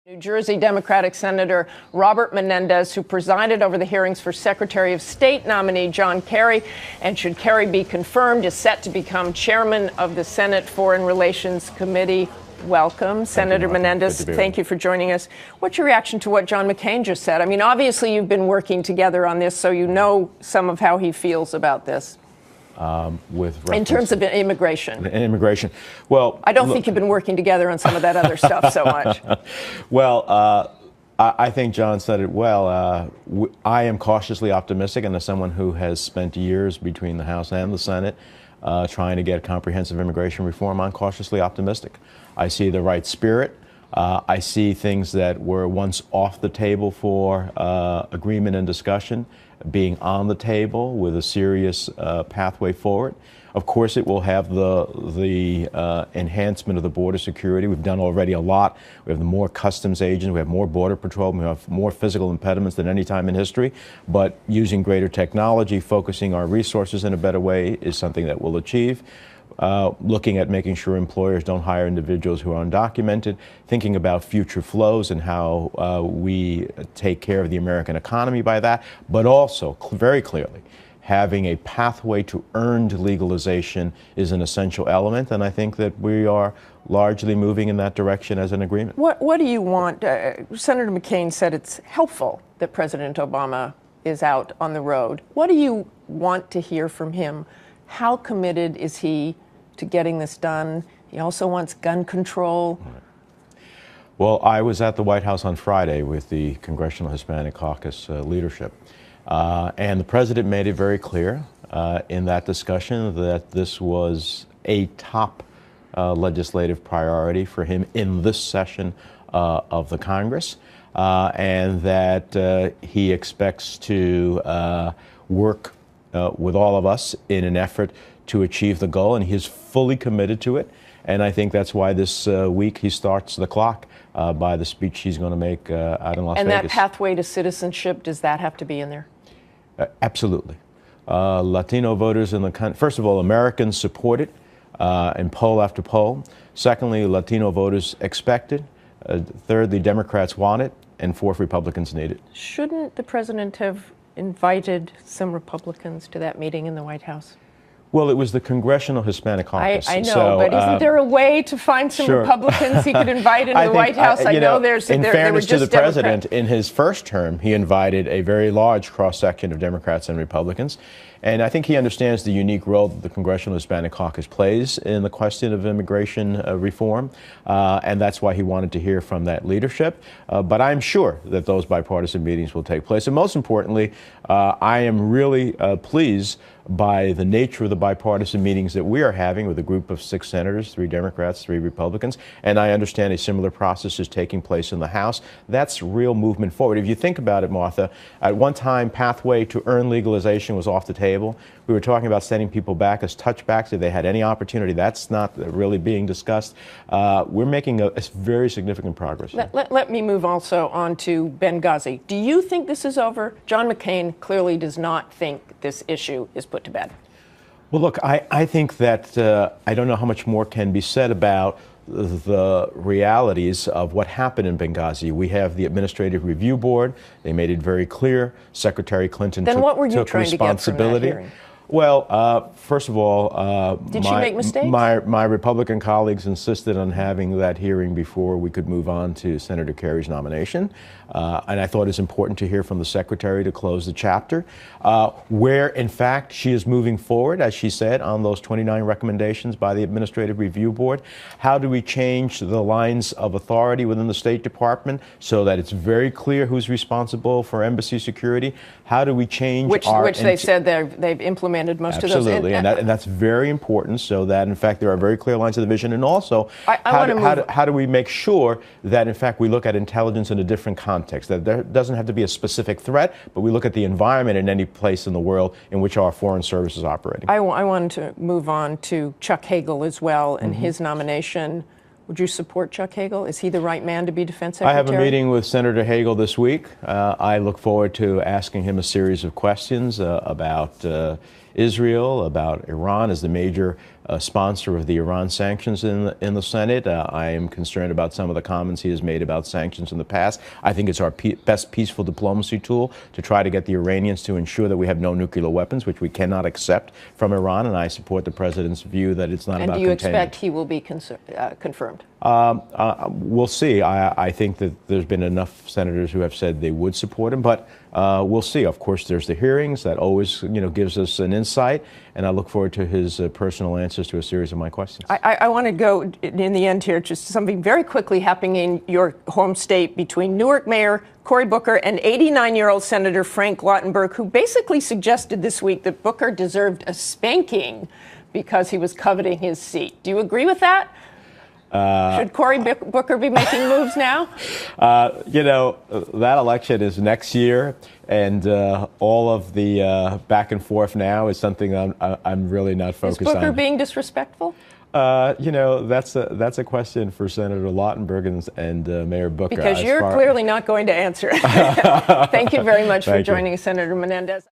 New Jersey Democratic Senator Robert Menendez, who presided over the hearings for Secretary of State nominee John Kerry, and should Kerry be confirmed, is set to become chairman of the Senate Foreign Relations Committee. Welcome, Senator Menendez. Thank you for joining us. What's your reaction to what John McCain just said? I mean, obviously you've been working together on this, so you know some of how he feels about this. In terms of immigration. Well, I don't think you've been working together on some of that other stuff so much. Well, I think John said it well. I am cautiously optimistic, and as someone who has spent years between the House and the Senate trying to get comprehensive immigration reform, I'm cautiously optimistic. I see the right spirit. I see things that were once off the table for agreement and discussion being on the table with a serious pathway forward. Of course, it will have the enhancement of the border security. We've done already a lot. We have more customs agents, we have more border patrol, we have more physical impediments than any time in history. But using greater technology, focusing our resources in a better way is something that we'll achieve. Looking at making sure employers don't hire individuals who are undocumented, thinking about future flows and how we take care of the American economy by that, but also very clearly having a pathway to earned legalization is an essential element, and I think that we are largely moving in that direction as an agreement. What do you want? Senator McCain said it's helpful that President Obama is out on the road. What do you want to hear from him? How committed is he to getting this done? He also wants gun control. Well, I was at the White House on Friday with the Congressional Hispanic Caucus leadership, and the president made it very clear in that discussion that this was a top legislative priority for him in this session of the Congress, and that he expects to work with all of us in an effort to achieve the goal, and he is fully committed to it. And I think that's why this week he starts the clock by the speech he's going to make out in Las Vegas. And that pathway to citizenship, does that have to be in there? Absolutely. Latino voters in the country, first of all, Americans support it in poll after poll. Secondly, Latino voters expect it. Thirdly, Democrats want it. And fourth, Republicans need it. Shouldn't the president have invited some Republicans to that meeting in the White House? Well, it was the Congressional Hispanic Caucus. I know, but isn't there a way to find some Republicans he could invite into the White House? I know there's in fairness to the Democrats. president, in his first term, he invited a very large cross-section of Democrats and Republicans. And I think he understands the unique role that the Congressional Hispanic Caucus plays in the question of immigration reform. And that's why he wanted to hear from that leadership. But I'm sure that those bipartisan meetings will take place. And most importantly, I am really pleased by the nature of the bipartisan meetings that we are having with a group of 6 senators, 3 Democrats, 3 Republicans. And I understand a similar process is taking place in the House. That's real movement forward. If you think about it, Martha, at one time, pathway to earn legalization was off the table. We were talking about sending people back as touchbacks if they had any opportunity. That's not really being discussed. We're making a very significant progress. Let me move also on to Benghazi. Do you think this is over? John McCain clearly does not think this issue is put to bed. Well, look, I think that I don't know how much more can be said about the realities of what happened in Benghazi. We have the Administrative Review Board. They made it very clear. Secretary Clinton took responsibility. Well, first of all, did she make mistakes? My Republican colleagues insisted on having that hearing before we could move on to Senator Kerry's nomination. And I thought it's important to hear from the Secretary to close the chapter, where, in fact, she is moving forward, as she said, on those 29 recommendations by the Administrative Review Board. How do we change the lines of authority within the State Department so that it's very clear who's responsible for embassy security? How do we change which they said they've implemented most of those. Absolutely, and that's very important so that, in fact, there are very clear lines of division. And also, how do we make sure that, in fact, we look at intelligence in a different context, that there doesn't have to be a specific threat, but we look at the environment in any place in the world in which our foreign service is operating. I wanted to move on to Chuck Hagel as well and his nomination. Would you support Chuck Hagel? Is he the right man to be defense secretary? I have a meeting with Senator Hagel this week. I look forward to asking him a series of questions about Israel, about Iran as the major sponsor of the Iran sanctions in the Senate. I am concerned about some of the comments he has made about sanctions in the past. I think it's our best peaceful diplomacy tool to try to get the Iranians to ensure that we have no nuclear weapons, which we cannot accept from Iran. And I support the president's view that it's not about containment. And do you expect he will be confirmed? We'll see. I think that there's been enough senators who have said they would support him, but we'll see. Of course, there's the hearings that always, gives us an insight, and I look forward to his personal answers to a series of my questions. I want to go in the end here, just something very quickly happening in your home state between Newark Mayor Cory Booker and 89-year-old Senator Frank Lautenberg, who basically suggested this week that Booker deserved a spanking because he was coveting his seat. Do you agree with that? Should Cory Booker be making moves now? That election is next year, and all of the back and forth now is something I'm really not focused on. Is Booker being disrespectful? That's a question for Senator Lautenberg and Mayor Booker. Because you're clearly not going to answer it. Thank you very much for joining us, Senator Menendez.